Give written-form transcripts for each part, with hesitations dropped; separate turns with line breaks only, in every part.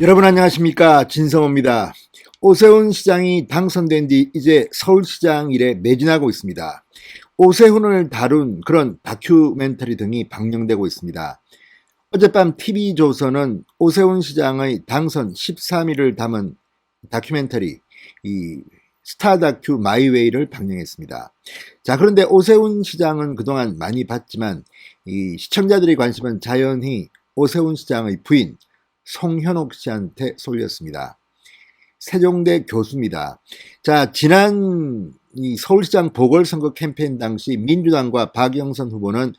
여러분 안녕하십니까, 진성호입니다. 오세훈 시장이 당선된 뒤 이제 서울시장 일에 매진하고 있습니다. 오세훈을 다룬 그런 다큐멘터리 등이 방영되고 있습니다. 어젯밤 TV조선은 오세훈 시장의 당선 13일을 담은 다큐멘터리 이 스타 다큐 마이웨이를 방영했습니다. 자, 그런데 오세훈 시장은 그동안 많이 봤지만 이 시청자들의 관심은 자연히 오세훈 시장의 부인 송현옥 씨한테 쏠렸습니다. 세종대 교수입니다. 자, 지난 이 서울시장 보궐선거 캠페인 당시 민주당과 박영선 후보는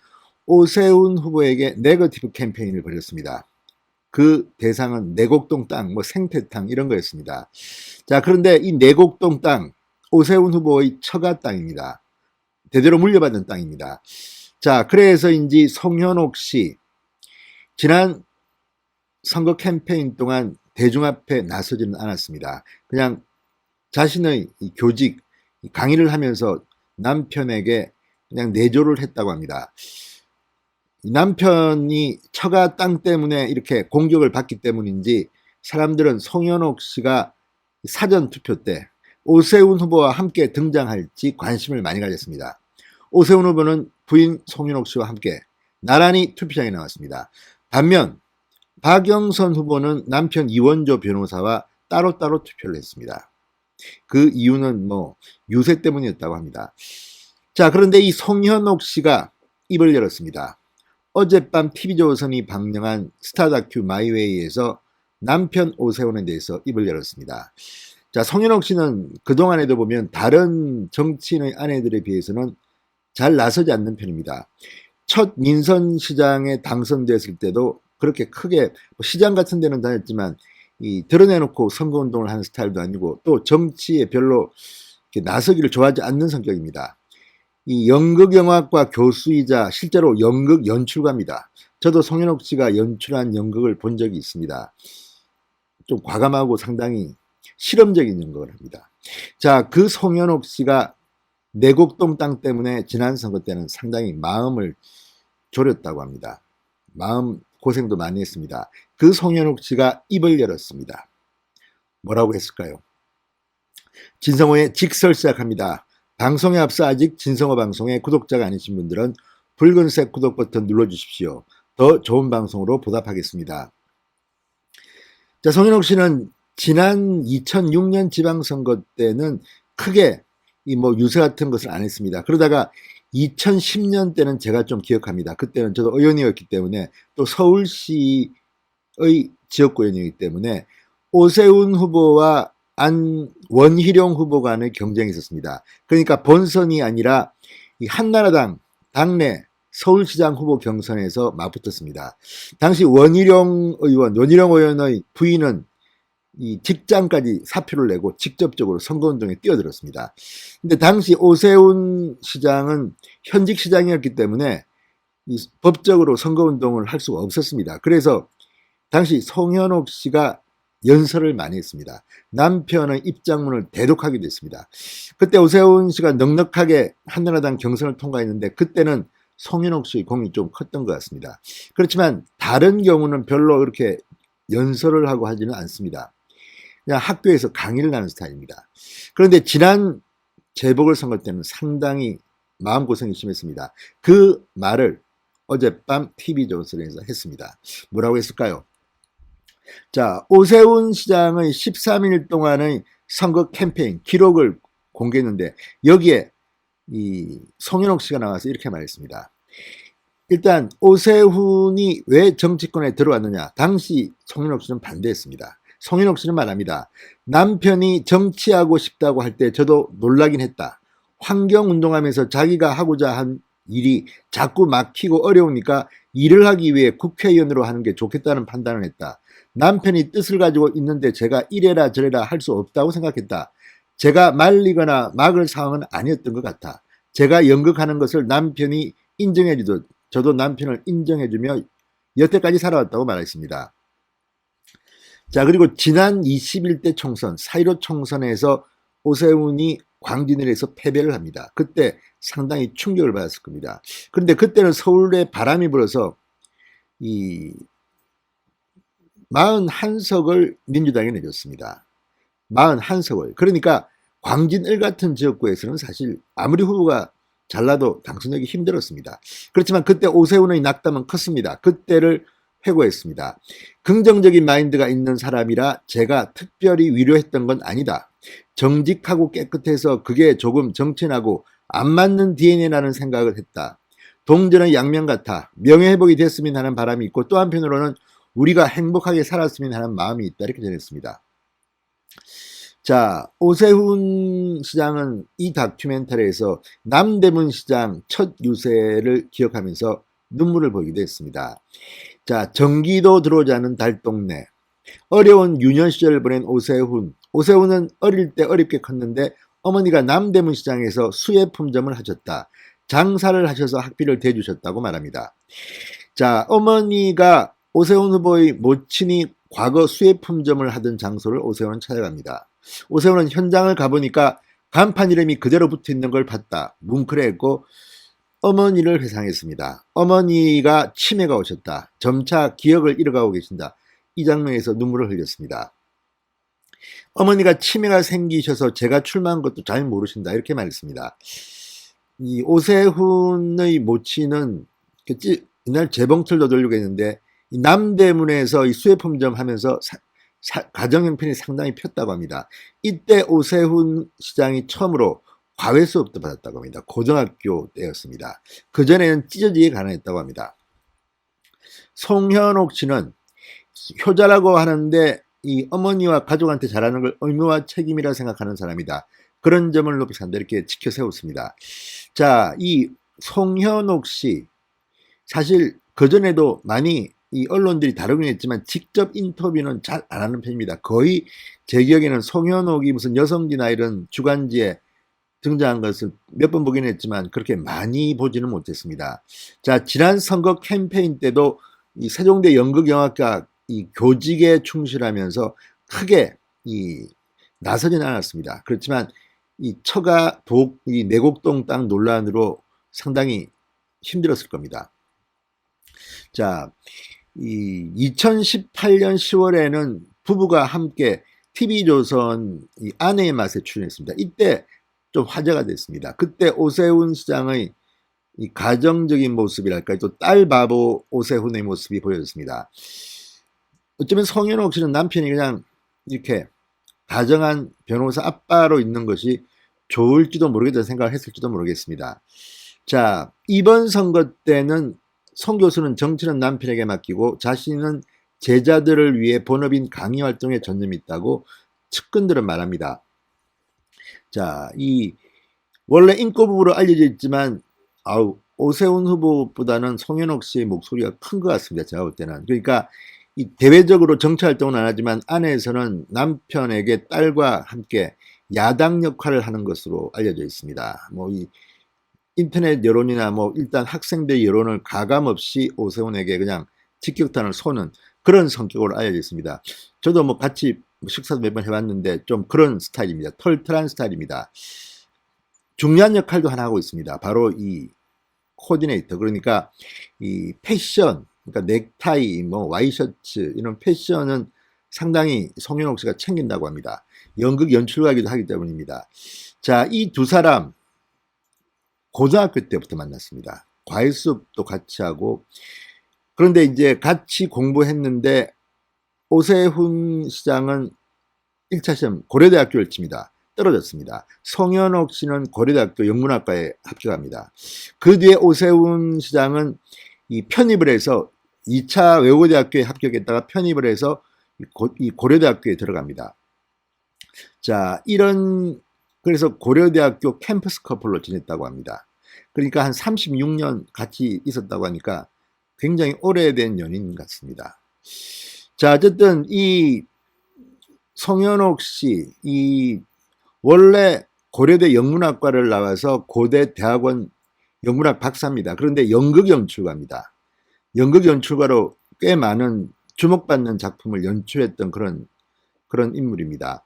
오세훈 후보에게 네거티브 캠페인을 벌였습니다. 그 대상은 내곡동 땅, 생태탕 이런 거였습니다. 자, 그런데 이 내곡동 땅, 오세훈 후보의 처가 땅입니다. 대대로 물려받은 땅입니다. 자, 그래서인지 송현옥 씨, 지난 선거 캠페인 동안 대중 앞에 나서지는 않았습니다. 그냥 자신의 교직, 강의를 하면서 남편에게 그냥 내조를 했다고 합니다. 남편이 처가 땅 때문에 이렇게 공격을 받기 때문인지 사람들은 송현옥 씨가 사전 투표 때 오세훈 후보와 함께 등장할지 관심을 많이 가졌습니다. 오세훈 후보는 부인 송현옥 씨와 함께 나란히 투표장에 나왔습니다. 반면 박영선 후보는 남편 이원조 변호사와 따로따로 투표를 했습니다. 그 이유는 유세 때문이었다고 합니다. 자, 그런데 이 송현옥 씨가 입을 열었습니다. 어젯밤 TV조선이 방영한 스타 다큐 마이웨이에서 남편 오세훈에 대해서 입을 열었습니다. 자, 송현옥 씨는 그동안에도 보면 다른 정치인의 아내들에 비해서는 잘 나서지 않는 편입니다. 첫 민선 시장에 당선됐을 때도 그렇게 크게 시장 같은 데는 다녔지만 드러내놓고 선거운동을 하는 스타일도 아니고 또 정치에 별로 나서기를 좋아하지 않는 성격입니다. 이 연극영화과 교수이자 실제로 연극 연출가입니다. 저도 송현옥 씨가 연출한 연극을 본 적이 있습니다. 좀 과감하고 상당히 실험적인 연극을 합니다. 자, 그 송현옥 씨가 내곡동 땅 때문에 지난 선거 때는 상당히 마음을 졸였다고 합니다. 마음 고생도 많이 했습니다. 그 송현옥 씨가 입을 열었습니다. 뭐라고 했을까요? 진성호의 직설 시작합니다. 방송에 앞서 아직 진성호 방송의 구독자가 아니신 분들은 붉은색 구독 버튼 눌러주십시오. 더 좋은 방송으로 보답하겠습니다. 자, 송현옥 씨는 지난 2006년 지방선거 때는 크게 유세 같은 것을 안 했습니다. 그러다가 2010년 때는 제가 좀 기억합니다. 그때는 저도 의원이었기 때문에 또 서울시의 지역구 의원이기 때문에 오세훈 후보와 원희룡 후보 간의 경쟁이 있었습니다. 그러니까 본선이 아니라 이 한나라당 당내 서울시장 후보 경선에서 맞붙었습니다. 당시 원희룡 의원의 부인은 이 직장까지 사표를 내고 직접적으로 선거운동에 뛰어들었습니다. 근데 당시 오세훈 시장은 현직 시장이었기 때문에 법적으로 선거운동을 할 수가 없었습니다. 그래서 당시 송현옥 씨가 연설을 많이 했습니다. 남편의 입장문을 대독하기도 했습니다. 그때 오세훈 씨가 넉넉하게 한나라당 경선을 통과했는데 그때는 송현옥 씨의 공이 좀 컸던 것 같습니다. 그렇지만 다른 경우는 별로 그렇게 연설을 하고 하지는 않습니다. 그냥 학교에서 강의를 하는 스타일입니다. 그런데 지난 재보궐선거 때는 상당히 마음고생이 심했습니다. 그 말을 어젯밤 TV조선에서 했습니다. 뭐라고 했을까요? 자, 오세훈 시장의 13일 동안의 선거 캠페인 기록을 공개했는데 여기에 이 송현옥 씨가 나와서 이렇게 말했습니다. 일단 오세훈이 왜 정치권에 들어왔느냐? 당시 송현옥 씨는 반대했습니다. 송현옥 씨는 말합니다. 남편이 정치하고 싶다고 할 때 저도 놀라긴 했다. 환경운동하면서 자기가 하고자 한 일이 자꾸 막히고 어려우니까 일을 하기 위해 국회의원으로 하는 게 좋겠다는 판단을 했다. 남편이 뜻을 가지고 있는데 제가 이래라 저래라 할 수 없다고 생각했다. 제가 말리거나 막을 상황은 아니었던 것 같아. 제가 연극하는 것을 남편이 인정해주듯 저도 남편을 인정해주며 여태까지 살아왔다고 말했습니다. 자, 그리고 지난 21대 총선, 4.15 총선에서 오세훈이 광진을에서 패배를 합니다. 그때 상당히 충격을 받았을 겁니다. 그런데 그때는 서울에 바람이 불어서 이 41석을 민주당에 내줬습니다. 41석을. 그러니까 광진을 같은 지역구에서는 사실 아무리 후보가 잘나도 당선하기 힘들었습니다. 그렇지만 그때 오세훈의 낙담은 컸습니다. 그때를 회고했습니다. 긍정적인 마인드가 있는 사람이라 제가 특별히 위로했던 건 아니다. 정직하고 깨끗해서 그게 조금 정치인하고 안 맞는 DNA라는 생각을 했다. 동전의 양면 같아 명예회복이 됐으면 하는 바람이 있고 또 한편으로는 우리가 행복하게 살았으면 하는 마음이 있다. 이렇게 전했습니다. 자, 오세훈 시장은 이 다큐멘터리에서 남대문 시장 첫 유세를 기억하면서 눈물을 보이기도 했습니다. 자, 전기도 들어오지 않은 달동네. 어려운 유년 시절을 보낸 오세훈. 오세훈은 어릴 때 어렵게 컸는데 어머니가 남대문 시장에서 수혜품점을 하셨다. 장사를 하셔서 학비를 대주셨다고 말합니다. 자, 어머니가 오세훈 후보의 모친이 과거 수혜품점을 하던 장소를 오세훈은 찾아갑니다. 오세훈은 현장을 가보니까 간판 이름이 그대로 붙어있는 걸 봤다. 뭉클해했고 어머니를 회상했습니다. 어머니가 치매가 오셨다. 점차 기억을 잃어가고 계신다. 이 장면에서 눈물을 흘렸습니다. 어머니가 치매가 생기셔서 제가 출마한 것도 잘 모르신다. 이렇게 말했습니다. 이 오세훈의 모친은 옛날 재봉틀도 돌리고 했는데 남대문에서 이 수혜품점 하면서 가정 형편이 상당히 폈다고 합니다. 이때 오세훈 시장이 처음으로 과외 수업도 받았다고 합니다. 고등학교 때였습니다. 그전에는 찢어지게 가난했다고 합니다. 송현옥 씨는 효자라고 하는데 이 어머니와 가족한테 잘하는 걸 의무와 책임이라 생각하는 사람이다. 그런 점을 높이 산다. 이렇게 지켜 세웠습니다. 자, 이 송현옥 씨 사실 그전에도 많이 이 언론들이 다루긴 했지만 직접 인터뷰는 잘 안 하는 편입니다. 거의 제 기억에는 송현옥이 무슨 여성지나 이런 주간지에 등장한 것을 몇 번 보긴 했지만 그렇게 많이 보지는 못했습니다. 자, 지난 선거 캠페인 때도 이 세종대 연극영화과 이 교직에 충실하면서 크게 이 나서지는 않았습니다. 그렇지만 이 처가 이 내곡동 땅 논란으로 상당히 힘들었을 겁니다. 자, 이 2018년 10월에는 부부가 함께 TV조선 이 아내의 맛에 출연했습니다. 이때 좀 화제가 됐습니다. 그때 오세훈 시장의 이 가정적인 모습이랄까 또 딸 바보 오세훈의 모습이 보여졌습니다. 어쩌면 송현옥 씨는 남편이 그냥 이렇게 다정한 변호사 아빠로 있는 것이 좋을지도 모르겠다는 생각을 했을지도 모르겠습니다. 자, 이번 선거 때는 송 교수는 정치는 남편에게 맡기고 자신은 제자들을 위해 본업인 강의 활동에 전념이 있다고 측근들은 말합니다. 자, 이 원래 인꼬부부로 알려져 있지만 오세훈 후보보다는 송현옥 씨의 목소리가 큰 것 같습니다. 제가 볼 때는. 그러니까 이 대외적으로 정치 활동은 안 하지만 안에서는 남편에게 딸과 함께 야당 역할을 하는 것으로 알려져 있습니다. 뭐 이 인터넷 여론이나 뭐 일단 학생들 여론을 가감없이 오세훈에게 그냥 직격탄을 쏘는 그런 성격으로 알려져 있습니다. 저도 뭐 같이 식사도 몇 번 해봤는데 좀 그런 스타일입니다. 털털한 스타일입니다. 중요한 역할도 하나 하고 있습니다. 바로 이 코디네이터. 그러니까 이 패션, 그러니까 넥타이, 뭐 와이셔츠 이런 패션은 상당히 송현옥 씨가 챙긴다고 합니다. 연극 연출가이기도 하기 때문입니다. 자, 이 두 사람 고등학교 때부터 만났습니다. 과외 수업도 같이 하고 그런데 이제 같이 공부했는데 오세훈 시장은 1차 시험 고려대학교를 칩니다. 떨어졌습니다. 송현옥 씨는 고려대학교 영문학과에 합격합니다. 그 뒤에 오세훈 시장은 이 편입을 해서 2차 외고대학교에 합격했다가 편입을 해서 이 고려대학교에 들어갑니다. 자, 그래서 고려대학교 캠퍼스 커플로 지냈다고 합니다. 그러니까 한 36년 같이 있었다고 하니까 굉장히 오래된 연인 같습니다. 자, 어쨌든 이 송현옥 씨, 원래 고려대 영문학과를 나와서 고대 대학원 영문학 박사입니다. 그런데 연극 연출가입니다. 연극 연출가로 꽤 많은 주목받는 작품을 연출했던 그런 인물입니다.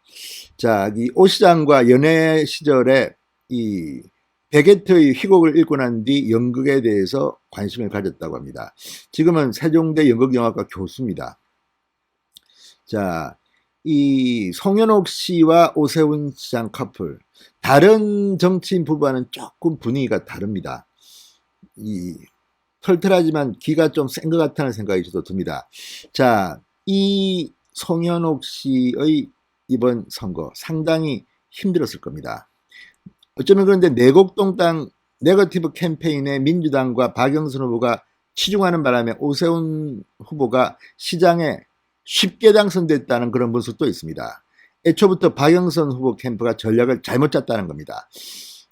자, 이 오 시장과 연애 시절에 이 베게트의 희곡을 읽고 난 뒤 연극에 대해서 관심을 가졌다고 합니다. 지금은 세종대 연극영화과 교수입니다. 자, 이 송현옥 씨와 오세훈 시장 커플, 다른 정치인 부부와는 조금 분위기가 다릅니다. 이 털털하지만 기가 좀 센 것 같다는 생각이 저도 듭니다. 자, 이 송현옥 씨의 이번 선거 상당히 힘들었을 겁니다. 어쩌면 그런데 내곡동땅 네거티브 캠페인에 민주당과 박영선 후보가 치중하는 바람에 오세훈 후보가 시장에 쉽게 당선됐다는 그런 분석도 있습니다. 애초부터 박영선 후보 캠프가 전략을 잘못 짰다는 겁니다.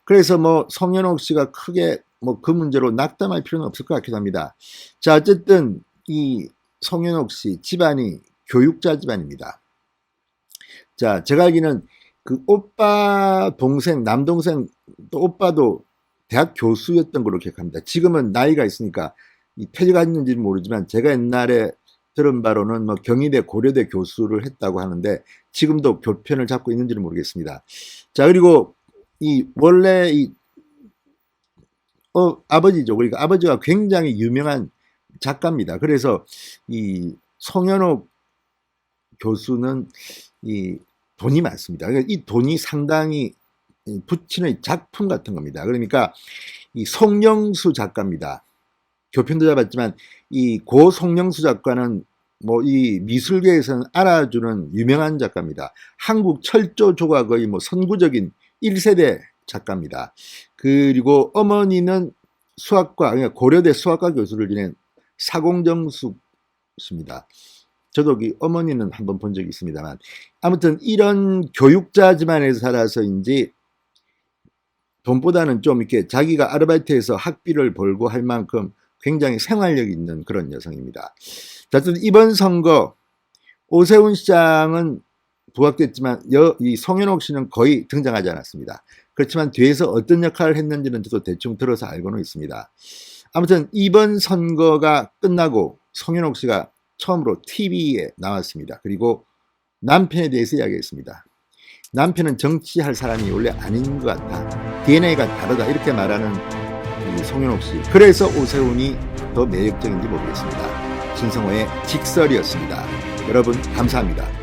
그래서 뭐 송현옥 씨가 크게 뭐 그 문제로 낙담할 필요는 없을 것 같기도 합니다. 자, 어쨌든 이 송현옥 씨 집안이 교육자 집안입니다. 자, 제가 알기는 그 오빠 동생, 남동생 또 오빠도 대학 교수였던 걸로 기억합니다. 지금은 나이가 있으니까 퇴직했는지는 모르지만 제가 옛날에 들은 바로는 뭐 경희대, 고려대 교수를 했다고 하는데 지금도 교편을 잡고 있는지는 모르겠습니다. 자, 그리고 이 원래 이 아버지죠. 그러니까 아버지가 굉장히 유명한 작가입니다. 그래서 이 송현옥 교수는 이 돈이 많습니다. 그러니까 이 돈이 상당히 부친의 작품 같은 겁니다. 그러니까 이 송영수 작가입니다. 교편도 잡았지만 이 고 송영수 작가는 뭐 이 미술계에서는 알아주는 유명한 작가입니다. 한국 철조 조각의 뭐 선구적인 1세대 작가입니다. 그리고 어머니는 수학과, 그러니까 고려대 수학과 교수를 지낸 사공정숙 씨입니다. 저도 어머니는 한번 본 적이 있습니다만 아무튼 이런 교육자 집안에서 살아서인지 돈보다는 좀 이렇게 자기가 아르바이트해서 학비를 벌고 할 만큼 굉장히 생활력 있는 그런 여성입니다. 자, 이번 선거 오세훈 시장은 부각됐지만 이 송현옥 씨는 거의 등장하지 않았습니다. 그렇지만 뒤에서 어떤 역할을 했는지는 저도 대충 들어서 알고는 있습니다. 아무튼 이번 선거가 끝나고 송현옥 씨가 처음으로 TV에 나왔습니다. 그리고 남편에 대해서 이야기했습니다. 남편은 정치할 사람이 원래 아닌 것 같다. DNA가 다르다. 이렇게 말하는 이 송현옥 씨. 그래서 오세훈이 더 매력적인지 모르겠습니다. 진성호의 직설이었습니다. 여러분 감사합니다.